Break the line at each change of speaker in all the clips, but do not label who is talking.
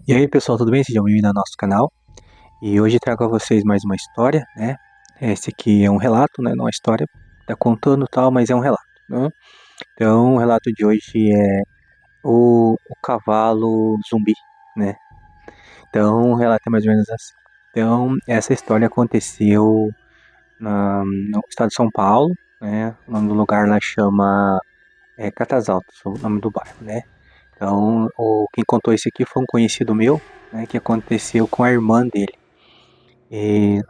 E aí, pessoal, tudo bem? Sejam bem-vindos ao nosso canal. E hoje trago a vocês mais uma história, né? Esse aqui é um relato, né? Não é uma história, tá contando tal, mas é um relato, né? Então, o relato de hoje é o cavalo zumbi, né? Então, o relato é mais ou menos assim. Então, essa história aconteceu no estado de São Paulo, né? O nome do lugar lá chama Catas Altas, o nome do bairro, né? Então, quem contou isso aqui foi um conhecido meu, né? Que aconteceu com a irmã dele.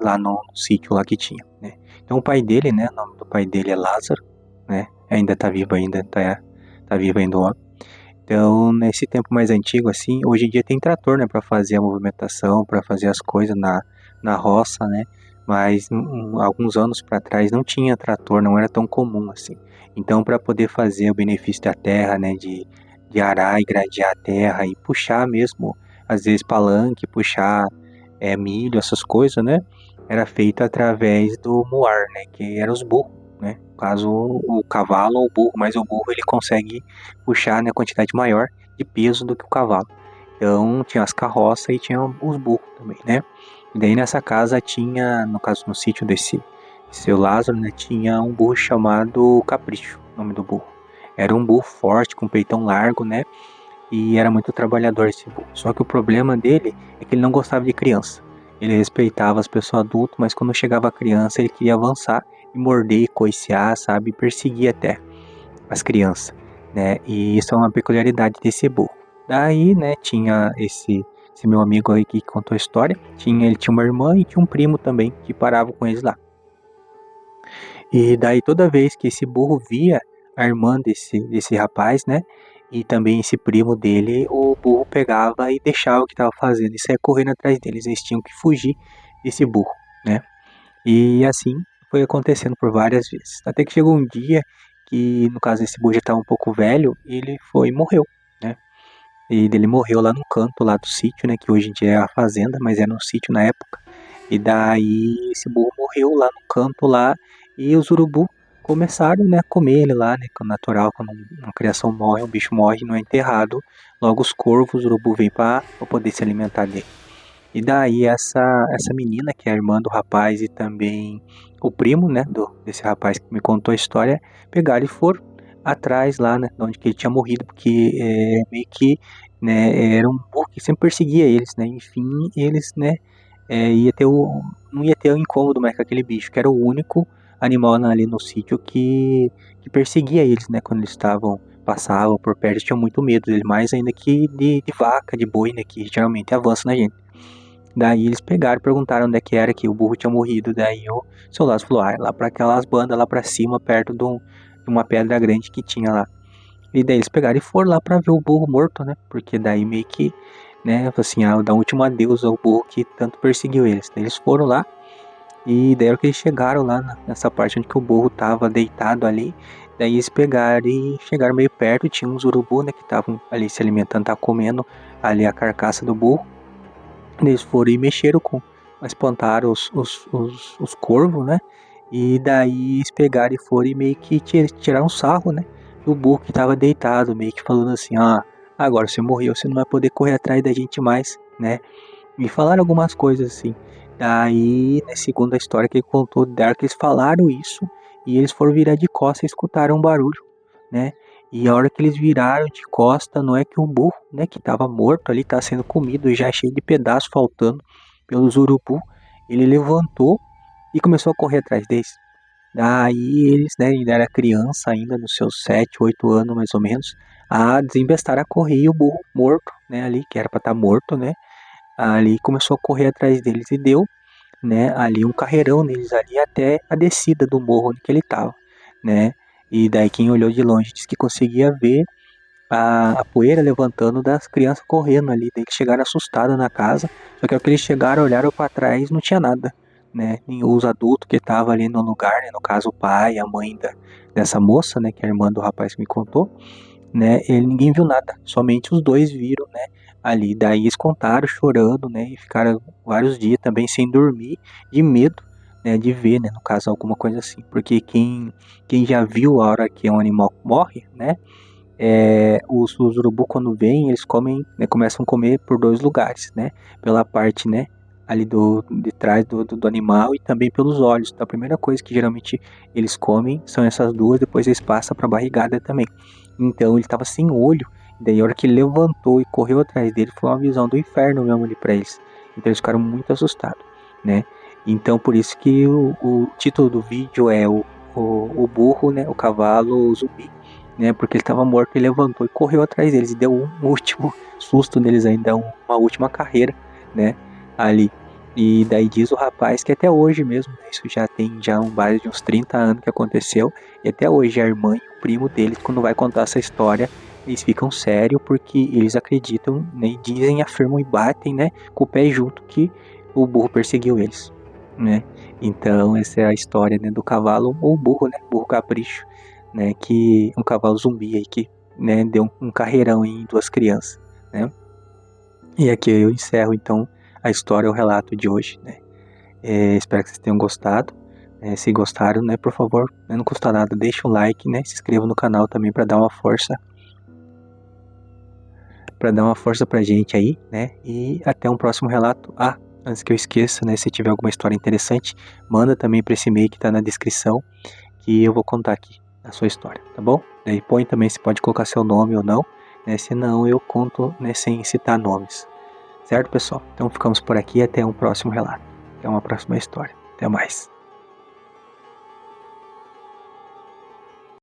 Lá no sítio lá que tinha, né? Então o pai dele, né? O nome do pai dele é Lázaro, né? Ainda tá vivo ainda, tá vivo ainda o homem. Então, nesse tempo mais antigo, assim, hoje em dia tem trator, né? Pra fazer a movimentação, pra fazer as coisas na roça, né? Mas alguns anos pra trás não tinha trator, não era tão comum assim. Então, para poder fazer o benefício da terra, né? De arar e gradear a terra e puxar mesmo, às vezes palanque, puxar milho, essas coisas, né? Era feito através do muar, né? Que eram os burros, né? No caso, o cavalo ou o burro, mas o burro ele consegue puxar, né, quantidade maior de peso do que o cavalo. Então tinha as carroças e tinha os burros também, né? E daí nessa casa tinha, no caso no sítio desse seu Lázaro, né, tinha um burro chamado Capricho, o nome do burro. Era um burro forte, com peitão largo, né? E era muito trabalhador esse burro. Só que o problema dele é que ele não gostava de criança. Ele respeitava as pessoas adultas, mas quando chegava a criança ele queria avançar e morder e coicear, sabe? E perseguir até as crianças, né? E isso é uma peculiaridade desse burro. Daí, né, tinha esse meu amigo aí que contou a história. Ele tinha uma irmã e tinha um primo também que parava com eles lá. E daí toda vez que esse burro via a irmã desse rapaz, né? E também esse primo dele, o burro pegava e deixava o que estava fazendo e saia correndo atrás deles. Eles tinham que fugir desse burro, né? E assim foi acontecendo por várias vezes. Até que chegou um dia que, no caso, esse burro já estava um pouco velho, e ele foi e morreu, né? E ele morreu lá no canto lá do sítio, né? Que hoje em dia é a fazenda, mas era um sítio na época. E daí esse burro morreu lá no canto lá e os urubu começaram, né, a comer ele lá, né, que é natural, quando uma criação morre, um bicho morre, não é enterrado, logo os corvos, os urubu vêm para poder se alimentar dele. E daí essa menina, que é a irmã do rapaz e também o primo, né, desse rapaz que me contou a história, pegaram e foram atrás lá, né, de onde que ele tinha morrido, porque meio que, né, era um burro que sempre perseguia eles, né, enfim, eles, né, ia ter não ia ter o incômodo mais com aquele bicho, que era o único animal ali no sítio que perseguia eles, né, quando eles passavam por perto, eles tinham muito medo dele, mais ainda que de vaca, de boi, né, que geralmente avança na gente. Daí eles pegaram e perguntaram onde é que era que o burro tinha morrido. Daí o seu Lázaro falou, é lá pra aquelas bandas lá pra cima, perto de uma pedra grande que tinha lá. E daí eles pegaram e foram lá pra ver o burro morto, né? Porque daí meio que, né, assim, dá um último adeus ao burro que tanto perseguiu eles. Daí eles foram lá e daí era que eles chegaram lá nessa parte onde que o burro tava deitado ali. Daí eles pegaram e chegaram meio perto, e tinha uns urubu, né, que estavam ali se alimentando, tá comendo ali a carcaça do burro. Eles foram e mexeram espantaram os corvos, né? E daí eles pegaram e foram e meio que tiraram um sarro, né? Do burro que tava deitado, meio que falando assim, agora você morreu, você não vai poder correr atrás da gente mais, né? E falaram algumas coisas assim. Daí, né, segundo a história que ele contou, Dark, eles falaram isso e eles foram virar de costas e escutaram um barulho, né? E a hora que eles viraram de costa, não é que o burro, né, que estava morto ali, tá sendo comido, já cheio de pedaços faltando pelos urubu, ele levantou e começou a correr atrás deles. Daí eles, né, ainda era criança ainda, nos seus 7, 8 anos mais ou menos, a desembestar a correr e o burro morto, né, ali, que era para estar morto, né, ali começou a correr atrás deles e deu, né, ali um carreirão neles ali até a descida do morro onde que ele tava, né? E daí quem olhou de longe disse que conseguia ver a poeira levantando das crianças correndo ali. Daí eles chegaram assustados na casa, só que ao que eles chegaram, olharam para trás, não tinha nada, né? Nem os adultos que estavam ali no lugar, né? No caso o pai, a mãe dessa moça, né, que é a irmã do rapaz que me contou, né? Ninguém viu nada, somente os dois viram, né? Ali, daí eles contaram chorando, né? E ficaram vários dias também sem dormir, de medo, né? De ver, né? No caso, alguma coisa assim, porque quem já viu a hora que um animal morre, né? os urubu quando vêm, eles comem, né, começam a comer por dois lugares, né? Pela parte, né, ali de trás do animal e também pelos olhos. Então a primeira coisa que geralmente eles comem são essas duas, depois eles passam para a barrigada também. Então ele estava sem olho, daí a hora que ele levantou e correu atrás dele foi uma visão do inferno mesmo ali para eles. Então eles ficaram muito assustados, né? Então por isso que o título do vídeo é o burro, né, o cavalo, o zumbi, né? Porque ele estava morto, ele levantou e correu atrás deles e deu um último susto neles ainda, uma última carreira, né? Ali. E daí diz o rapaz que até hoje mesmo, né, isso já tem base de uns 30 anos que aconteceu, e até hoje a irmã e o primo dele, quando vai contar essa história, eles ficam sérios porque eles acreditam, né, e dizem, afirmam e batem, né, com o pé junto que o burro perseguiu eles, né? Então essa é a história, né, do cavalo ou burro, né, burro capricho, né, que um cavalo zumbi aí que, né, deu um carreirão em duas crianças, né? E aqui eu encerro então a história, o relato de hoje, né? Espero que vocês tenham gostado. Se gostaram, né, por favor, né, não custa nada, deixa um like, né, se inscreva no canal também para dar uma força pra gente aí, né? E até um próximo relato. Ah, antes que eu esqueça, né, se tiver alguma história interessante, manda também para esse e-mail que tá na descrição, que eu vou contar aqui a sua história, tá bom? Daí põe também se pode colocar seu nome ou não, né? Senão eu conto, né, sem citar nomes. Certo, pessoal? Então ficamos por aqui, até um próximo relato. Até uma próxima história. Até mais.